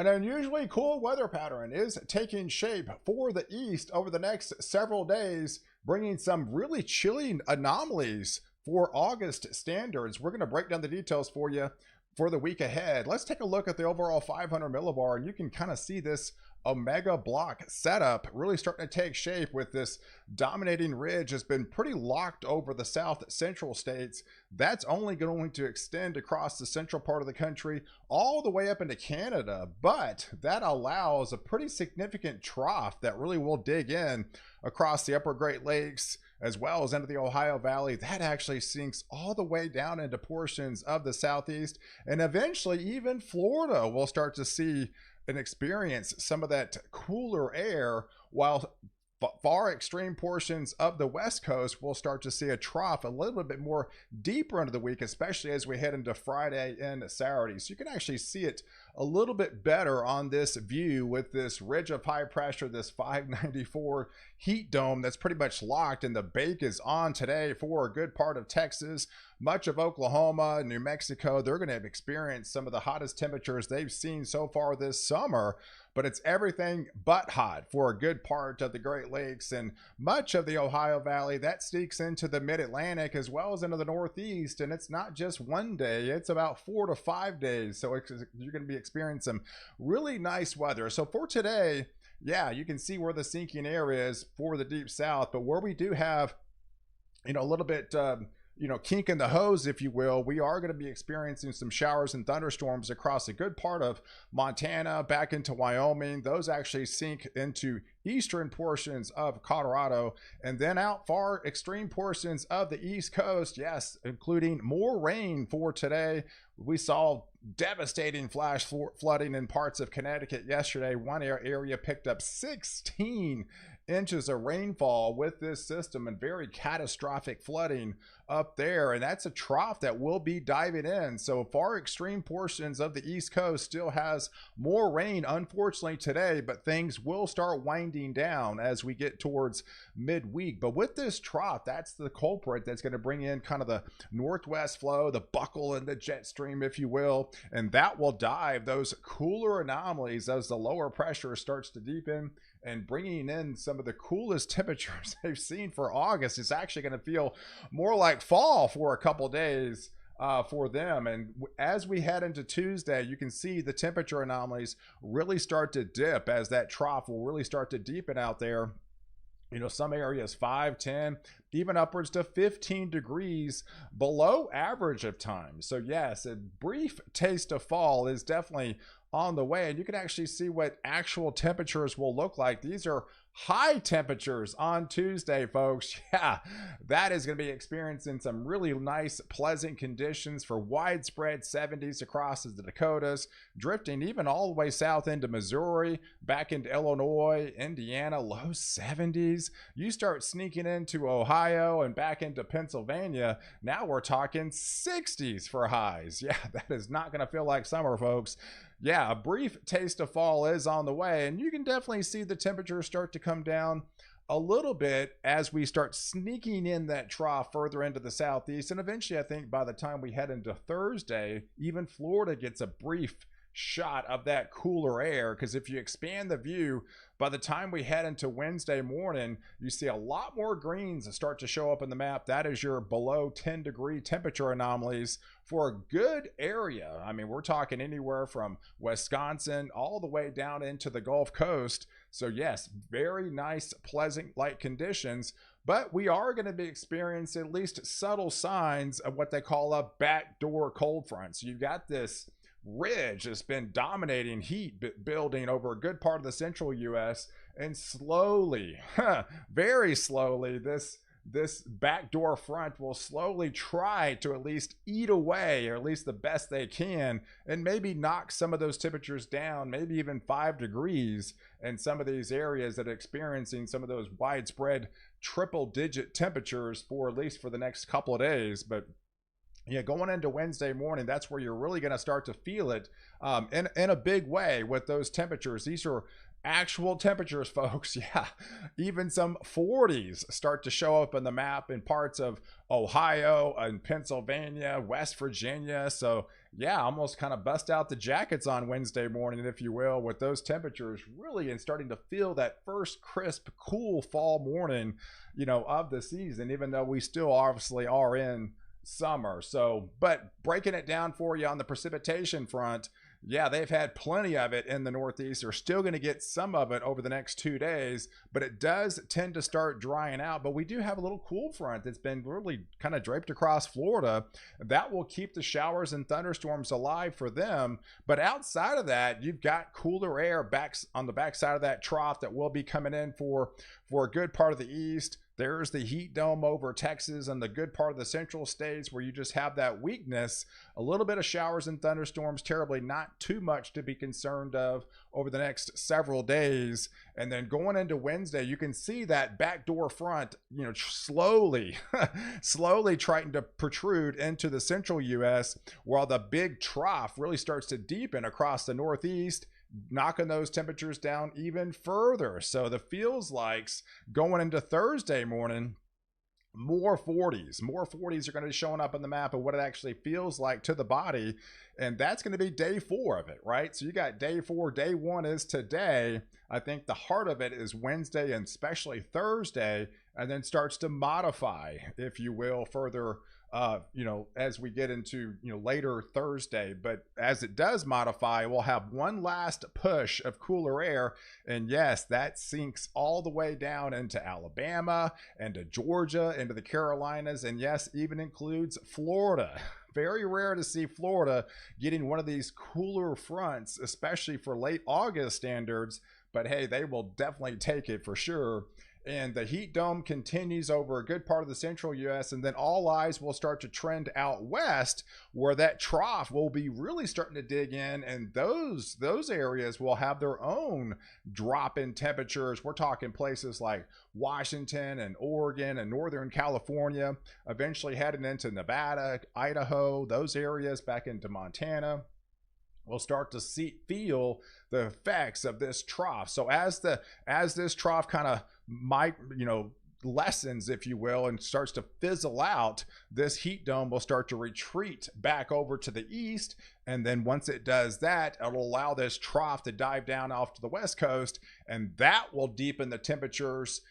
An unusually cool weather pattern is taking shape for the east over the next several days, bringing some really chilly anomalies for August standards. We're going to break down the details for you for the week ahead. Let's take a look at the overall 500 millibar, and you can kind of see this omega block setup really starting to take shape with this dominating ridge has been pretty locked over the south central states. That's only going to extend across the central part of the country all the way up into Canada, but that allows a pretty significant trough that really will dig in across the upper Great Lakes as well as into the Ohio Valley. That actually sinks all the way down into portions of the southeast, and eventually even Florida will start to see and experience some of that cooler air, while far extreme portions of the west coast will start to see a trough a little bit more deeper into the week, especially as we head into Friday and Saturday. So you can actually see it a little bit better on this view with this ridge of high pressure, this 594 heat dome that's pretty much locked, and the bake is on today for a good part of Texas, much of Oklahoma, New Mexico. They're going to experience some of the hottest temperatures they've seen so far this summer, but it's everything but hot for a good part of the Great Lakes and much of the Ohio Valley. That sneaks into the mid-Atlantic as well as into the Northeast, and it's not just one day, it's about 4 to 5 days. So you're going to be experiencing some really nice weather. So for today, yeah, you can see where the sinking air is for the deep south, but where we do have, a little bit, kink in the hose, if you will, we are going to be experiencing some showers and thunderstorms across a good part of Montana, back into Wyoming. Those actually sink into eastern portions of Colorado, and then out far extreme portions of the East Coast. Yes, including more rain for today. We saw devastating flash flooding in parts of Connecticut yesterday. One area picked up 16 inches of rainfall with this system, and very catastrophic flooding up there, and that's a trough that will be diving in. So far extreme portions of the East Coast still has more rain, unfortunately, today, but things will start winding down as we get towards midweek. But with this trough, that's the culprit that's going to bring in kind of the northwest flow, the buckle and the jet stream, if you will, and that will dive those cooler anomalies as the lower pressure starts to deepen, and bringing in some of the coolest temperatures they've seen for August. Is actually going to feel more like fall for a couple days for them. And as we head into Tuesday, you can see the temperature anomalies really start to dip as that trough will really start to deepen out there. Some areas 5, 10, even upwards to 15 degrees below average of times. So yes, a brief taste of fall is definitely on the way, and you can actually see what actual temperatures will look like. These are high temperatures on Tuesday, folks. Yeah, that is going to be experiencing some really nice, pleasant conditions for widespread 70s across the Dakotas, drifting even all the way south into Missouri, back into Illinois, Indiana, low 70s. You start sneaking into Ohio and back into Pennsylvania, now we're talking 60s for highs. Yeah, that is not going to feel like summer, folks. Yeah, a brief taste of fall is on the way, and you can definitely see the temperatures start to come down a little bit as we start sneaking in that trough further into the southeast. And eventually, I think by the time we head into Thursday, even Florida gets a brief shot of that cooler air, because if you expand the view, by the time we head into Wednesday morning, you see a lot more greens start to show up in the map. That is your below 10 degree temperature anomalies for a good area. I mean, we're talking anywhere from Wisconsin all the way down into the Gulf Coast. So yes, very nice, pleasant, light conditions, but we are going to be experiencing at least subtle signs of what they call a backdoor cold front. So you've got this ridge that's been dominating heat building over a good part of the central US, and slowly, very slowly, this backdoor front will slowly try to at least eat away, or at least the best they can, and maybe knock some of those temperatures down, maybe even 5 degrees in some of these areas that are experiencing some of those widespread triple digit temperatures for at least for the next couple of days. But yeah, going into Wednesday morning, that's where you're really going to start to feel it in a big way with those temperatures. These are actual temperatures, folks. Yeah, even some 40s start to show up on the map in parts of Ohio and Pennsylvania, West Virginia. So yeah, almost kind of bust out the jackets on Wednesday morning, if you will, with those temperatures really and starting to feel that first crisp, cool fall morning, of the season, even though we still obviously are in summer. So, but breaking it down for you on the precipitation front, yeah, they've had plenty of it in the Northeast. They're still going to get some of it over the next 2 days, but it does tend to start drying out. But we do have a little cool front that's been really kind of draped across Florida. That will keep the showers and thunderstorms alive for them. But outside of that, you've got cooler air back on the backside of that trough that will be coming in for a good part of the east. There's the heat dome over Texas and the good part of the central states where you just have that weakness, a little bit of showers and thunderstorms, terribly not too much to be concerned of over the next several days. And then going into Wednesday, you can see that backdoor front, slowly trying to protrude into the central U.S. while the big trough really starts to deepen across the Northeast, knocking those temperatures down even further. So the feels likes going into Thursday morning, more 40s are going to be showing up on the map of what it actually feels like to the body. And that's going to be day 4 of it, right? So you got day 4. Day 1 is today. I think the heart of it is Wednesday and especially Thursday, and then starts to modify, if you will, further as we get into, later Thursday. But as it does modify, we'll have one last push of cooler air. And yes, that sinks all the way down into Alabama and to Georgia, into the Carolinas, and yes, even includes Florida. Very rare to see Florida getting one of these cooler fronts, especially for late August standards. But hey, they will definitely take it for sure. And the heat dome continues over a good part of the central U.S. And then all eyes will start to trend out west, where that trough will be really starting to dig in. And those areas will have their own drop in temperatures. We're talking places like Washington and Oregon and Northern California, eventually heading into Nevada, Idaho, those areas back into Montana. We'll start to feel the effects of this trough. So as this trough kind of lessens, if you will, and starts to fizzle out, this heat dome will start to retreat back over to the east. And then once it does that, it'll allow this trough to dive down off to the west coast, and that will deepen the temperatures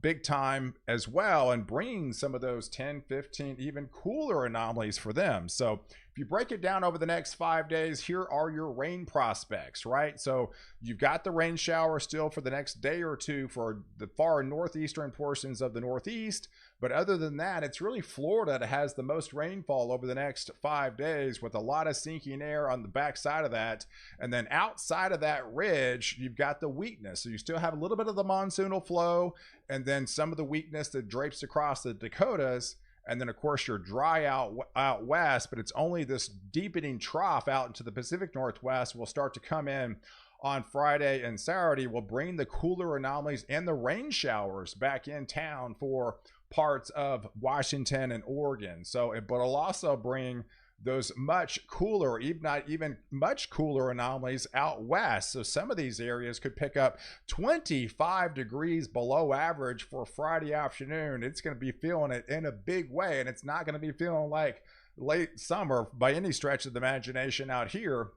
big time as well, and bring some of those 10, 15, even cooler anomalies for them. So if you break it down over the next 5 days, here are your rain prospects, right? So you've got the rain shower still for the next day or two for the far northeastern portions of the Northeast. But other than that, it's really Florida that has the most rainfall over the next 5 days, with a lot of sinking air on the backside of that. And then outside of that ridge, you've got the weakness. So you still have a little bit of the monsoonal flow, and then some of the weakness that drapes across the Dakotas. And then, of course, you're dry out west, but it's only this deepening trough out into the Pacific Northwest will start to come in on Friday and Saturday. Will bring the cooler anomalies and the rain showers back in town for parts of Washington and Oregon. So, but it'll also bring those much cooler, even not even much cooler anomalies out west. So some of these areas could pick up 25 degrees below average for Friday afternoon. It's going to be feeling it in a big way, and it's not going to be feeling like late summer by any stretch of the imagination out here.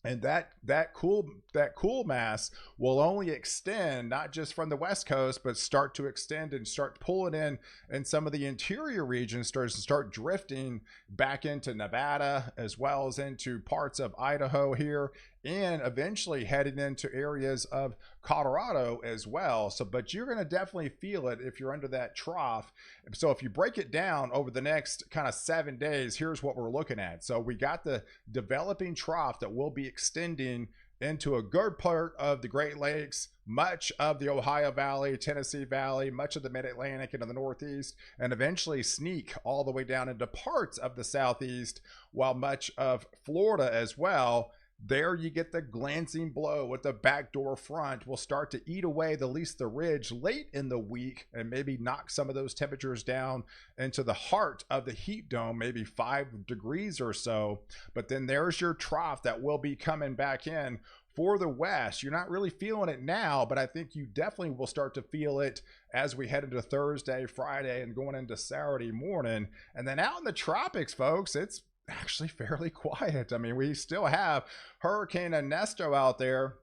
And that cool mass will only extend not just from the west coast, but start to extend and start pulling in some of the interior regions, start drifting back into Nevada, as well as into parts of Idaho here, and eventually heading into areas of Colorado as well. So, but you're going to definitely feel it if you're under that trough. So if you break it down over the next kind of 7 days, here's what we're looking at. So we got the developing trough that will be extending into a good part of the Great Lakes, much of the Ohio Valley, Tennessee Valley, much of the Mid-Atlantic into the Northeast, and eventually sneak all the way down into parts of the Southeast, while much of Florida as well. There you get the glancing blow with the backdoor front will start to eat away at least the ridge late in the week, and maybe knock some of those temperatures down into the heart of the heat dome, maybe 5 degrees or so. But then there's your trough that will be coming back in for the West. You're not really feeling it now, but I think you definitely will start to feel it as we head into Thursday, Friday, and going into Saturday morning. And then out in the tropics, folks, it's actually fairly quiet. I mean, we still have Hurricane Ernesto out there.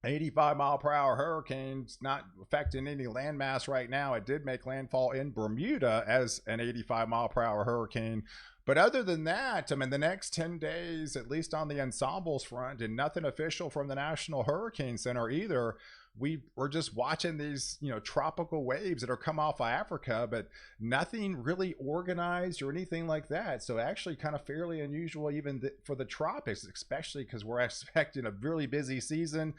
85-mile-per-hour hurricane's not affecting any landmass right now. It did make landfall in Bermuda as an 85-mile-per-hour hurricane. But other than that, I mean, the next 10 days, at least on the ensembles front, and nothing official from the National Hurricane Center either, we're just watching these, you know, tropical waves that are come off of Africa, but nothing really organized or anything like that. So actually kind of fairly unusual even for the tropics, especially because we're expecting a really busy season.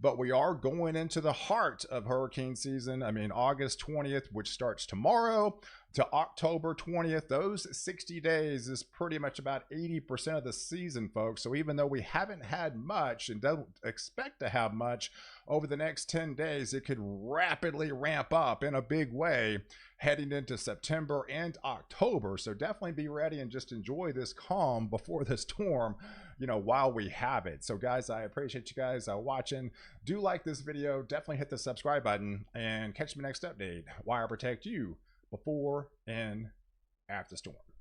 But we are going into the heart of hurricane season. I mean, August 20th, which starts tomorrow, to October 20th, those 60 days is pretty much about 80% of the season, folks. So even though we haven't had much and don't expect to have much over the next 10 days, it could rapidly ramp up in a big way heading into September and October. So definitely be ready and just enjoy this calm before the storm, you know, while we have it. So guys, I appreciate you guys watching. Do like this video, definitely hit the subscribe button, and catch me next update. Wire protect you before and after storm.